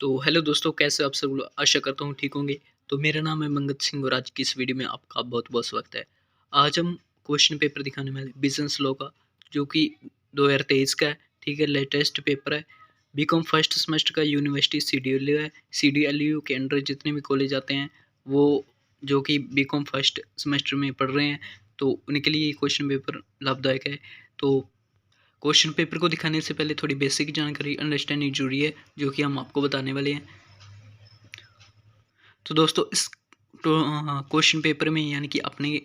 तो हेलो दोस्तों, कैसे हो आप सब लोग? आशा करता हूँ ठीक होंगे। तो मेरा नाम है मंगत सिंह और आज की इस वीडियो में आपका बहुत बहुत स्वागत है। आज हम क्वेश्चन पेपर दिखाने वाले बिजनेस लॉ का, जो कि 2023 का है। ठीक है, लेटेस्ट पेपर है। बीकॉम फर्स्ट सेमेस्टर का यूनिवर्सिटी CDLU है। CDLU के अंडर जितने भी कॉलेज आते हैं वो जो कि बीकॉम फर्स्ट सेमेस्टर में पढ़ रहे हैं, तो उनके लिए ये क्वेश्चन पेपर लाभदायक है। तो क्वेश्चन पेपर को दिखाने से पहले थोड़ी बेसिक जानकारी अंडरस्टैंडिंग जरूरी है, जो कि हम आपको बताने वाले हैं। तो दोस्तों, इस क्वेश्चन पेपर में यानी कि अपने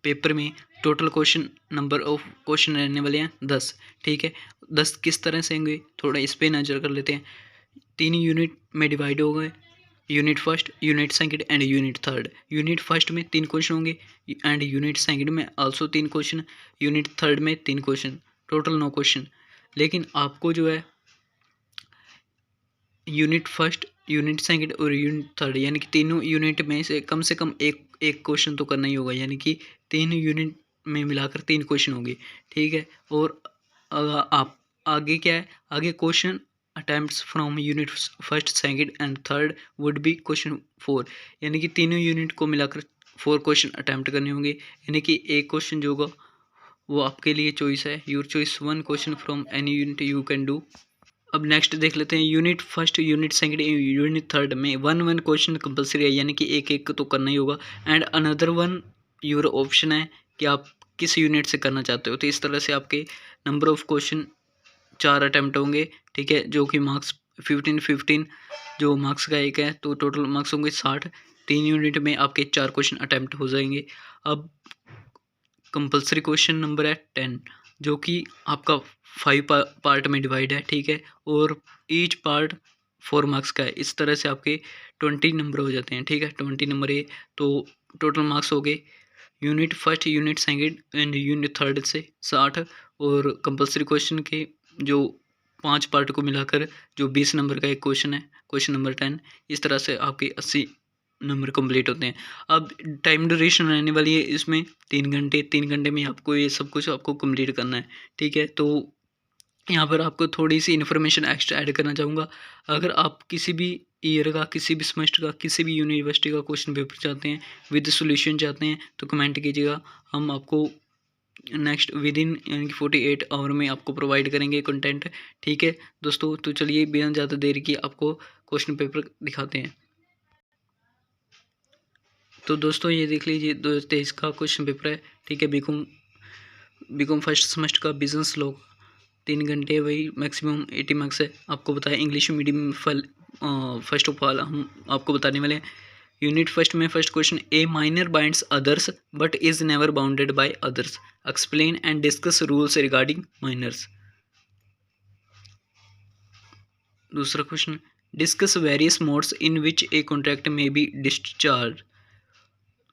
पेपर में total question number of question रहने वाले हैं 10। ठीक है, 10 किस तरह से होंगे थोड़ा इस पर नज़र कर लेते हैं। 3 यूनिट में डिवाइड हो गए, unit first, unit second and unit third. Unit first में 3 क्वेश्चन होंगे एंड यूनिट सेकंड में आल्सो 3 क्वेश्चन, यूनिट थर्ड में 3 क्वेश्चन, टोटल 9 क्वेश्चन। लेकिन आपको जो है यूनिट फर्स्ट, यूनिट सेकंड और यूनिट थर्ड यानी कि तीनों यूनिट में से कम एक एक क्वेश्चन तो करना ही होगा, यानी कि 3 यूनिट में मिलाकर 3 क्वेश्चन होंगे। ठीक है, और आप आगे क्या है, आगे question attempts from unit first second and third would be question 4, यानी कि तीनों यूनिट को मिलाकर 4 क्वेश्चन अटैम्प्ट करने होंगे। यानी कि एक क्वेश्चन जो होगा वो आपके लिए चॉइस है, your choice 1 question from any unit you can do. अब नेक्स्ट देख लेते हैं, unit first, unit second, unit third में 1 क्वेश्चन कंपलसरी है, यानी कि एक एक तो करना ही होगा। एंड अनदर 1 योर ऑप्शन है कि आप किस यूनिट से करना चाहते हो। तो इस तरह से आपके नंबर ऑफ क्वेश्चन 4 अटैम्प्ट होंगे। ठीक है, जो कि मार्क्स 15 जो मार्क्स का एक है, तो टोटल मार्क्स होंगे 60। 3 यूनिट में आपके 4 क्वेश्चन अटैम्प्ट हो जाएंगे। अब कंपलसरी क्वेश्चन नंबर है 10, जो कि आपका 5 पार्ट में डिवाइड है। ठीक है, और ईच पार्ट 4 मार्क्स का है। इस तरह से आपके 20 नंबर हो जाते हैं। ठीक है, 20 नंबर है, तो टोटल मार्क्स हो गए unit first, unit second and unit third से 60, और कंपलसरी क्वेश्चन के जो 5 पार्ट को मिलाकर जो 20 नंबर का एक क्वेश्चन है, क्वेश्चन नंबर 10। इस तरह से आपके 80 नंबर कंप्लीट होते हैं। अब टाइम ड्यूरेशन रहने वाली है इसमें 3 घंटे। 3 घंटे में आपको ये सब कुछ आपको कंप्लीट करना है। ठीक है, तो यहाँ पर आपको थोड़ी सी इन्फॉर्मेशन एक्स्ट्रा ऐड करना चाहूँगा। अगर आप किसी भी ईयर का, किसी भी सेमेस्टर का, किसी भी यूनिवर्सिटी का क्वेश्चन पेपर चाहते हैं, विद सोल्यूशन चाहते हैं, तो कमेंट कीजिएगा। हम आपको नेक्स्ट विद इन यानी कि 48 आवर में आपको प्रोवाइड करेंगे कंटेंट। ठीक है दोस्तों, तो चलिए बिना ज़्यादा देर की आपको क्वेश्चन पेपर दिखाते हैं। तो दोस्तों, ये देख लीजिए 2023 का क्वेश्चन पेपर है। ठीक है, बीकॉम फर्स्ट सेमेस्टर का बिजनेस लॉ, 3 घंटे, वही मैक्सिमम 80 मार्क्स है। आपको बताया English medium first of all हम आपको बताने वाले हैं। यूनिट फर्स्ट में first question, a minor binds others but is never bounded by others, explain and discuss rules regarding minors. दूसरा question, discuss various modes in which a contract may be discharge.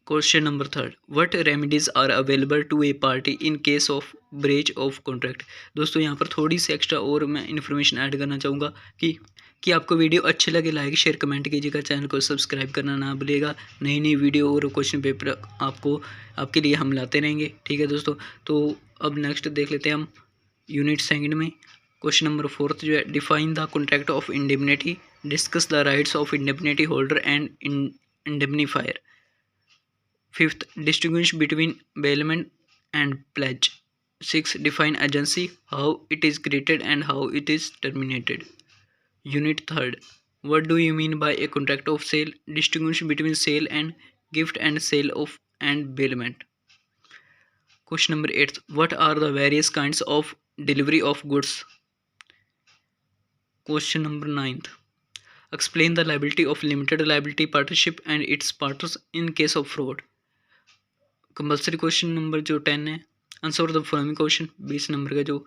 Question number third, what remedies are available to A party in case of breach of contract. दोस्तों, यहाँ पर थोड़ी सी extra और मैं information add करना चाहूँगा कि आपको वीडियो अच्छे लगे, लाइक शेयर कमेंट कीजिएगा, चैनल को सब्सक्राइब करना ना भूलिएगा। नई नई वीडियो और क्वेश्चन पेपर आपके लिए हम लाते रहेंगे। ठीक है दोस्तों, तो अब नेक्स्ट देख लेते हैं हम यूनिट सेकंड में क्वेश्चन नंबर फोर्थ जो है, define the contract of indemnity, discuss the rights of indemnity holder and indemnifier. Fifth, distinguish between bailment and pledge. Six, define agency, how it is created and how it is terminated. Unit third, what do you mean by a contract of sale? Distinguish between sale and gift and sale of and bailment. Question number 8, what are the various kinds of delivery of goods? Question number 9, explain the liability of limited liability partnership and its partners in case of fraud. Compulsory question number जो 10 है, answer the following question, 20 number का जो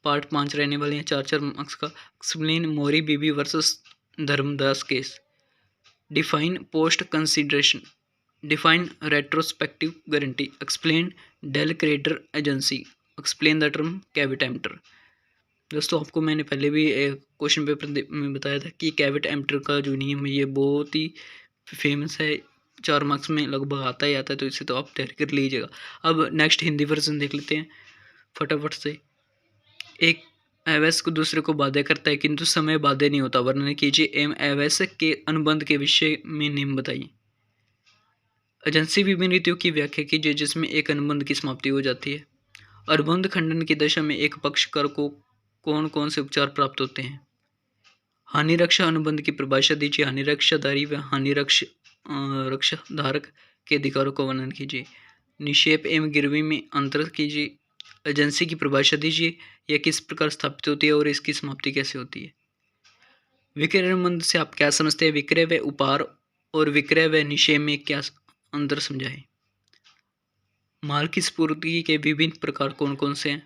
part 5 रहने वाले हैं, 4 marks का। Explain Mohori Bibee versus Dharmodas case. Define past consideration, define retrospective guarantee, explain del credere agency, explain the term caveat emptor. दोस्तों, आपको मैंने पहले भी क्वेश्चन पेपर में बताया था कि कैविट एम्प्टर का जो नियम है ये बहुत ही फेमस है, 4 मार्क्स में लगभग आता ही आता है, तो इसे तो आप तैयारी कर लीजिएगा। अब नेक्स्ट हिंदी वर्जन देख लेते हैं फटाफट से। एक अवयस को दूसरे को बाध्य करता है किंतु समय बाध्य नहीं होता। वर्णन कीजिए एवं अवयस के अनुबंध के विषय में नियम बताइए। एजेंसी विभिन्न रीतियों की व्याख्या कीजिए जिसमें एक अनुबंध की समाप्ति हो जाती है। अनुबंध खंडन की दशा में एक पक्षकार को कौन कौन से उपचार प्राप्त होते हैं। हानि रक्षा अनुबंध की परिभाषा दीजिए। हानि रक्षाधारी व हानि रक्षा धारक के अधिकारों का वर्णन कीजिए। निक्षेप एवं गिरवी में अंतर कीजिए। एजेंसी की परिभाषा दीजिए। यह किस प्रकार स्थापित होती है और इसकी समाप्ति कैसे होती है। विक्रय अनुबंध से आप क्या समझते हैं। विक्रय व उपहार और विक्रय व निक्षेप में क्या अंतर समझाएं। माल की स्फूर्ति के विभिन्न प्रकार कौन कौन से हैं।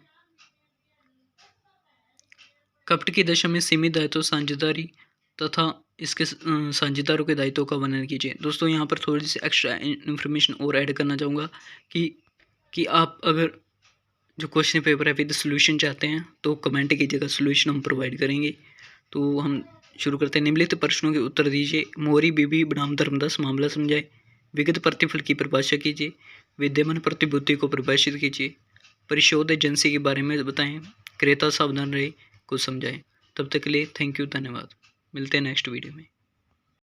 कपट की दशा में सीमित दायित्व साझेदारी तथा इसके साझेदारों के दायित्वों का वर्णन कीजिए। दोस्तों यहाँ पर थोड़ी सी एक्स्ट्रा इन्फॉर्मेशन और ऐड करना चाहूँगा कि आप अगर जो क्वेश्चन पेपर है विद सोल्यूशन चाहते हैं तो कमेंट कीजिएगा, सोल्यूशन हम प्रोवाइड करेंगे। तो हम शुरू करते हैं। निम्नलिखित प्रश्नों के उत्तर दीजिए। मोरी बीबी बनाम धर्मदास मामला समझाए। विगत प्रतिफल की परिभाषा कीजिए। विद्यमान प्रतिभूति को परिभाषित कीजिए। परिशोध एजेंसी के बारे में बताएं। क्रेता सावधान रहे को समझाएं। तब तक के लिए थैंक यू, धन्यवाद। मिलते हैं नेक्स्ट वीडियो में।